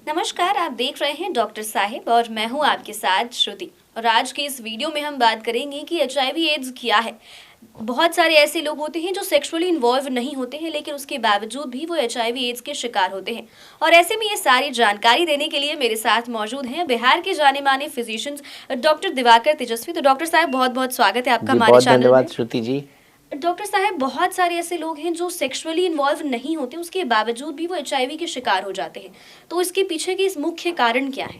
नमस्कार, आप देख रहे हैं डॉक्टर साहिब और मैं हूं आपके साथ श्रुति। और आज के इस वीडियो में हम बात करेंगे कि एचआईवी एड्स क्या है। बहुत सारे ऐसे लोग होते हैं जो सेक्सुअली इन्वॉल्व नहीं होते हैं, लेकिन उसके बावजूद भी वो एचआईवी एड्स के शिकार होते हैं। और ऐसे में ये सारी जानकारी देने के लिए मेरे साथ मौजूद हैं बिहार के जाने माने फिजिशियंस डॉक्टर दिवाकर तेजस्वी। तो डॉक्टर साहब, बहुत बहुत स्वागत है आपका जी, हमारे बहुत चैनल में। धन्यवाद श्रुति जी। डॉक्टर साहब, बहुत सारे ऐसे लोग हैं जो सेक्सुअली इन्वॉल्व नहीं होते, उसके बावजूद भी वो एचआईवी के शिकार हो जाते हैं। तो इसके पीछे की इस मुख्य कारण क्या है?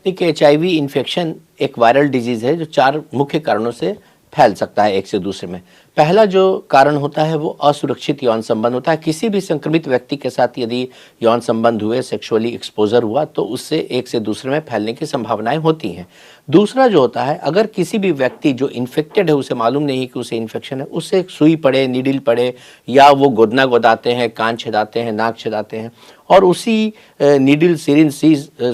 देखिए, एचआईवी इन्फेक्शन एक वायरल डिजीज है जो 4 मुख्य कारणों से फैल सकता है एक से दूसरे में। पहला जो कारण होता है वो असुरक्षित यौन संबंध होता है। किसी भी संक्रमित व्यक्ति के साथ यदि यौन संबंध हुए, सेक्सुअली एक्सपोजर हुआ, तो उससे एक से दूसरे में फैलने की संभावनाएं होती हैं। दूसरा जो होता है, अगर किसी भी व्यक्ति जो इन्फेक्टेड है उसे मालूम नहीं है कि उसे इन्फेक्शन है, उससे एक सुई पड़े, नीडल पड़े, या वो गोदना गोदाते हैं, कान छेदाते हैं, नाक छेदाते हैं, और उसी नीडल सिरिंज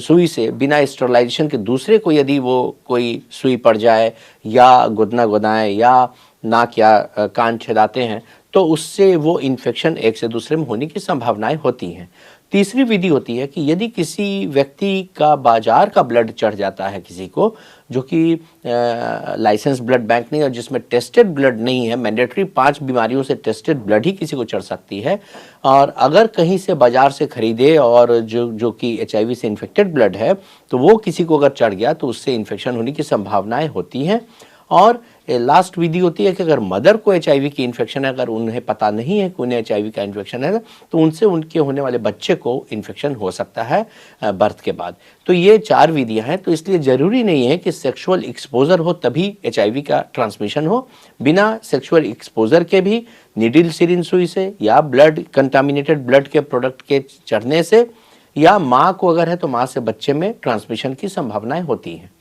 सुई से बिना स्टरलाइजेशन के दूसरे को यदि वो कोई सुई पड़ जाए या गोदना गोदाएं या नाक या कान छेदाते हैं, तो उससे वो इन्फेक्शन एक से दूसरे में होने की संभावनाएं होती हैं। तीसरी विधि होती है कि यदि किसी व्यक्ति का बाजार का ब्लड चढ़ जाता है किसी को, जो कि लाइसेंस ब्लड बैंक नहीं और जिसमें टेस्टेड ब्लड नहीं है, मैंडेटरी 5 बीमारियों से टेस्टेड ब्लड ही किसी को चढ़ सकती है, और अगर कहीं से बाजार से खरीदे और जो कि एचआईवी से इन्फेक्टेड ब्लड है, तो वो किसी को अगर चढ़ गया तो उससे इन्फेक्शन होने की संभावनाएं होती हैं। और लास्ट विधि होती है कि अगर मदर को एचआईवी की इन्फेक्शन है, अगर उन्हें पता नहीं है कि उन्हें एचआईवी का इन्फेक्शन है, तो उनसे उनके होने वाले बच्चे को इन्फेक्शन हो सकता है बर्थ के बाद। तो ये 4 विधियां हैं। तो इसलिए ज़रूरी नहीं है कि सेक्सुअल एक्सपोजर हो तभी एचआईवी का ट्रांसमिशन हो। बिना सेक्सुअल एक्सपोजर के भी नीडल सिरिंज सुई से या ब्लड कंटामिनेटेड ब्लड के प्रोडक्ट के चढ़ने से, या माँ को अगर है तो माँ से बच्चे में ट्रांसमिशन की संभावनाएं होती हैं।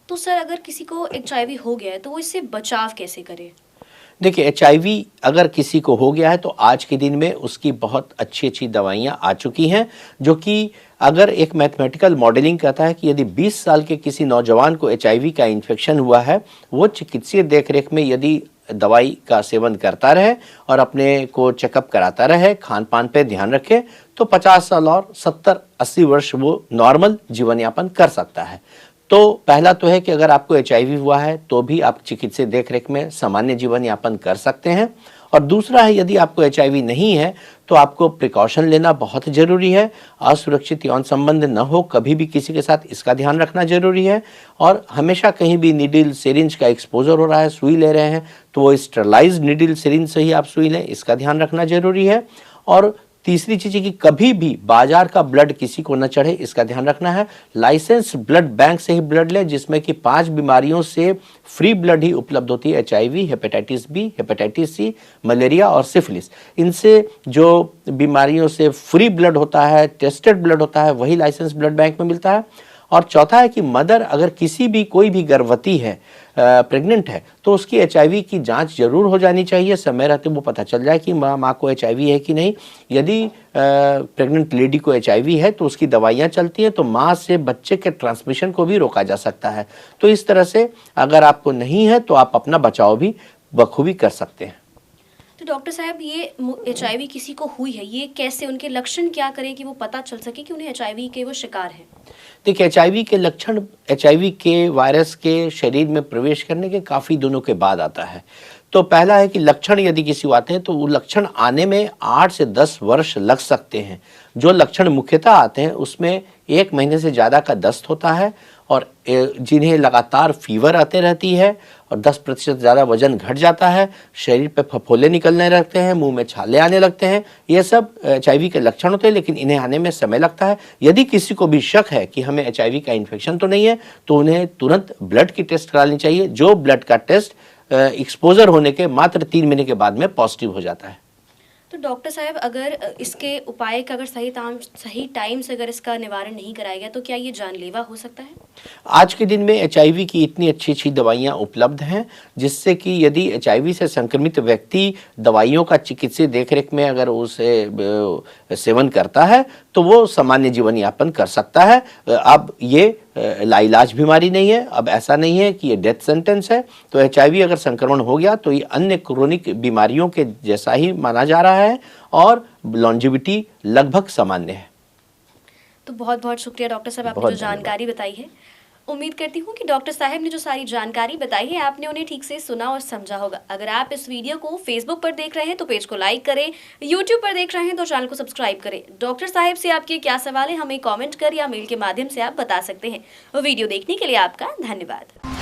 तो सर, अगर किसी को एचआईवी हो गया है तो वो इससे बचाव कैसे करे? देखिए, एचआईवी अगर किसी को हो गया है तो आज के दिन में उसकी बहुत अच्छी अच्छी दवाइयाँ आ चुकी हैं, जो कि अगर एक मैथमेटिकल मॉडलिंग कहता है कि यदि 20 साल के किसी नौजवान को एचआईवी का इन्फेक्शन हुआ है, वो चिकित्सीय देखरेख में यदि दवाई का सेवन करता रहे और अपने को चेकअप कराता रहे, खान पान पे ध्यान रखे, तो 50 साल और 70-80 वर्ष वो नॉर्मल जीवन यापन कर सकता है। तो पहला तो है कि अगर आपको एचआईवी हुआ है तो भी आप चिकित्सीय देखरेख में सामान्य जीवन यापन कर सकते हैं। और दूसरा है, यदि आपको एचआईवी नहीं है तो आपको प्रिकॉशन लेना बहुत ज़रूरी है। असुरक्षित यौन संबंध न हो कभी भी किसी के साथ, इसका ध्यान रखना ज़रूरी है। और हमेशा कहीं भी नीडल सिरिंज का एक्सपोजर हो रहा है, सुई ले रहे हैं, तो वो स्टरलाइज्ड नीडल सिरिंज से ही आप सुई लें, इसका ध्यान रखना ज़रूरी है। और तीसरी चीज़ है कि कभी भी बाजार का ब्लड किसी को न चढ़े, इसका ध्यान रखना है। लाइसेंस ब्लड बैंक से ही ब्लड लें, जिसमें कि 5 बीमारियों से फ्री ब्लड ही उपलब्ध होती है। HIV, hepatitis B, hepatitis C, malaria और सिफिलिस। इनसे जो बीमारियों से फ्री ब्लड होता है, टेस्टेड ब्लड होता है, वही लाइसेंस ब्लड बैंक में मिलता है। और चौथा है कि मदर अगर कोई भी गर्भवती है, प्रेग्नेंट है, तो उसकी एचआईवी की जांच जरूर हो जानी चाहिए। समय रहते वो पता चल जाए कि माँ को एचआईवी है कि नहीं। यदि प्रेग्नेंट लेडी को एचआईवी है तो उसकी दवाइयाँ चलती हैं, तो माँ से बच्चे के ट्रांसमिशन को भी रोका जा सकता है। तो इस तरह से अगर आपको नहीं है तो आप अपना बचाव भी बखूबी कर सकते हैं। तो डॉक्टर साहब, ये एचआईवी किसी को हुई है, ये कैसे, उनके लक्षण क्या करें कि वो पता चल सके कि उन्हें एचआईवी के वो शिकार हैं? देखिए, एचआईवी के लक्षण एचआईवी के वायरस के शरीर में प्रवेश करने के काफ़ी दिनों के बाद आता है। तो पहला है कि लक्षण यदि किसी को आते हैं तो वो लक्षण आने में 8 से 10 वर्ष लग सकते हैं। जो लक्षण मुख्यतः आते हैं उसमें 1 महीने से ज़्यादा का दस्त होता है, और जिन्हें लगातार फीवर आते रहती है, और 10% ज़्यादा वजन घट जाता है, शरीर पे फफोले निकलने लगते हैं, मुंह में छाले आने लगते हैं। ये सब एचआईवी के लक्षण होते हैं, लेकिन इन्हें आने में समय लगता है। यदि किसी को भी शक है कि हमें एचआईवी का इन्फेक्शन तो नहीं है, तो उन्हें तुरंत ब्लड की टेस्ट करा लेनी चाहिए, जो ब्लड का टेस्ट एक्सपोजर होने के मात्र 3 महीने के बाद में पॉजिटिव हो जाता है। तो डॉक्टर साहब, अगर इसके उपाय का अगर सही टाइम से अगर इसका निवारण नहीं कराया गया तो क्या ये जानलेवा हो सकता है? आज के दिन में एचआईवी की इतनी अच्छी अच्छी दवाइयाँ उपलब्ध हैं, जिससे कि यदि एचआईवी से संक्रमित व्यक्ति दवाइयों का चिकित्सीय देखरेख में अगर उसे सेवन करता है तो वो सामान्य जीवन यापन कर सकता है। अब ये लाइलाज बीमारी नहीं है, अब ऐसा नहीं है कि ये डेथ सेंटेंस है। तो एचआईवी अगर संक्रमण हो गया तो ये अन्य क्रोनिक बीमारियों के जैसा ही माना जा रहा है, और लॉन्जेविटी लगभग सामान्य है। तो बहुत बहुत शुक्रिया डॉक्टर साहब, आपने बहुत जो धन्यवाद। जानकारी बताई है। उम्मीद करती हूँ कि डॉक्टर साहब ने जो सारी जानकारी बताई है आपने उन्हें ठीक से सुना और समझा होगा। अगर आप इस वीडियो को फेसबुक पर देख रहे हैं तो पेज को लाइक करें, यूट्यूब पर देख रहे हैं तो चैनल को सब्सक्राइब करें। डॉक्टर साहब से आपके क्या सवाल है हमें कमेंट कर या मेल के माध्यम से आप बता सकते हैं। वीडियो देखने के लिए आपका धन्यवाद।